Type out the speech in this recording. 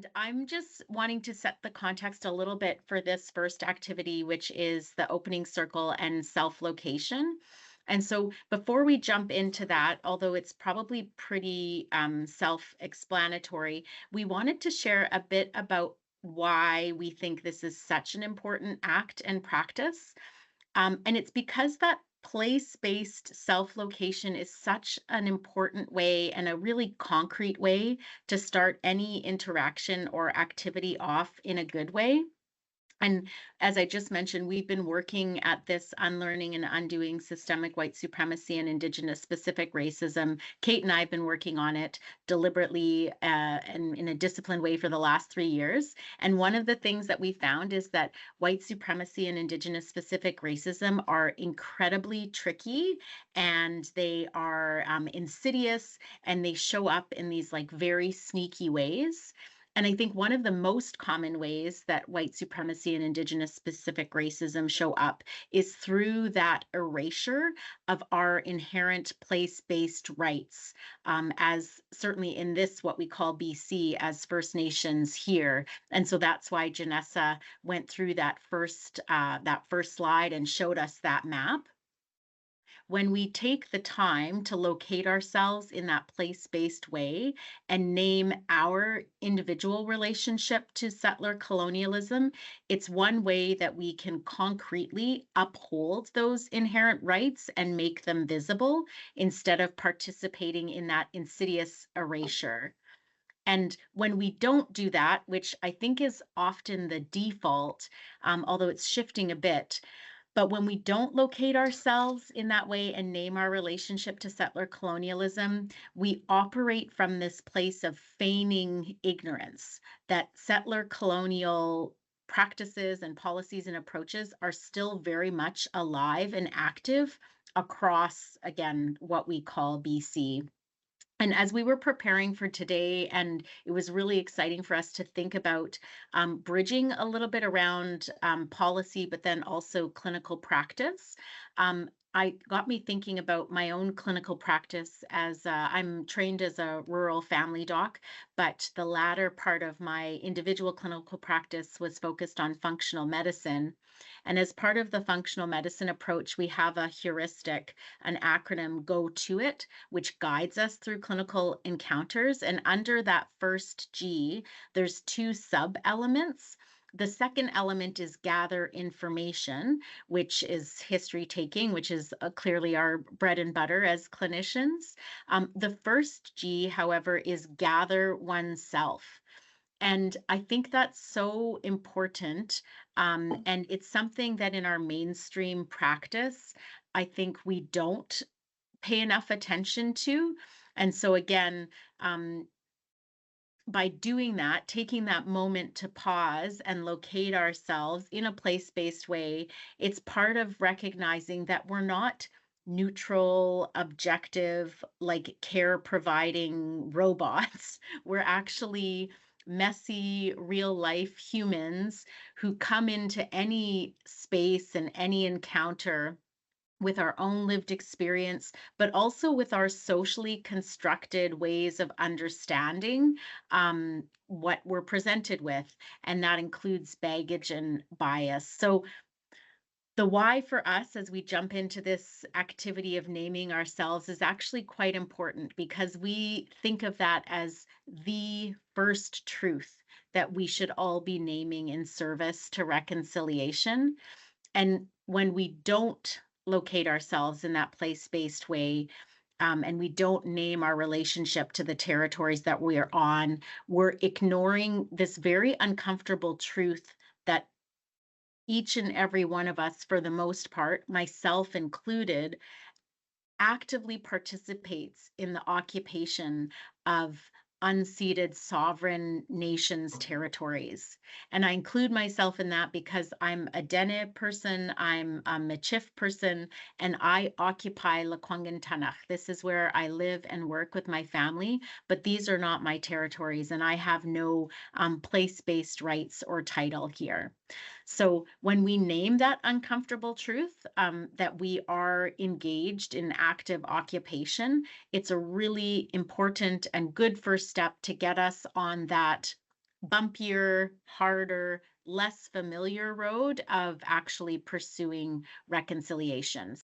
And I'm just wanting to set the context a little bit for this first activity, which is the opening circle and self location. And so before we jump into that, although it's probably pretty self explanatory, we wanted to share a bit about why we think this is such an important act and practice. And it's because that place-based self-location is such an important way and a really concrete way to start any interaction or activity off in a good way. And as I just mentioned, we've been working at this unlearning and undoing systemic white supremacy and Indigenous specific racism. Kate and I have been working on it deliberately and in a disciplined way for the last 3 years. And one of the things that we found is that white supremacy and Indigenous specific racism are incredibly tricky, and they are insidious, and they show up in these like very sneaky ways. And I think one of the most common ways that white supremacy and Indigenous specific racism show up is through that erasure of our inherent place based rights, as certainly in this, what we call BC as First Nations here. And so that's why Janessa went through that first slide and showed us that map. When we take the time to locate ourselves in that place-based way and name our individual relationship to settler colonialism, it's one way that we can concretely uphold those inherent rights and make them visible instead of participating in that insidious erasure. And when we don't do that, which I think is often the default, although it's shifting a bit, but when we don't locate ourselves in that way and name our relationship to settler colonialism, we operate from this place of feigning ignorance that settler colonial practices and policies and approaches are still very much alive and active across, again, what we call BC. And as we were preparing for today, and it was really exciting for us to think about bridging a little bit around policy, but then also clinical practice. I got me thinking about my own clinical practice as I'm trained as a rural family doc, but the latter part of my individual clinical practice was focused on functional medicine. And as part of the functional medicine approach, we have a heuristic, an acronym, go to it, which guides us through clinical encounters. And under that first G, there's two sub elements. The second element is gather information, which is history taking, which is clearly our bread and butter as clinicians. The first G, however, is gather oneself. And I think that's so important. And it's something that in our mainstream practice, I think we don't pay enough attention to. And so, again, by doing that, taking that moment to pause and locate ourselves in a place based way, it's part of recognizing that we're not neutral, objective, like care providing robots. We're actually messy, real life humans who come into any space and any encounter with our own lived experience, but also with our socially constructed ways of understanding what we're presented with. And that includes baggage and bias. So, the why for us as we jump into this activity of naming ourselves is actually quite important because we think of that as the first truth that we should all be naming in service to reconciliation. And when we don't locate ourselves in that place-based way, and we don't name our relationship to the territories that we are on, we're ignoring this very uncomfortable truth that each and every one of us, for the most part, myself included, actively participates in the occupation of unceded sovereign nations' territories. And I include myself in that because I'm a Dene person, I'm a Michif person, and I occupy Lekwungen Tanakh. This is where I live and work with my family, but these are not my territories, and I have no place-based rights or title here. So when we name that uncomfortable truth, that we are engaged in active occupation, it's a really important and good first step to get us on that bumpier, harder, less familiar road of actually pursuing reconciliations.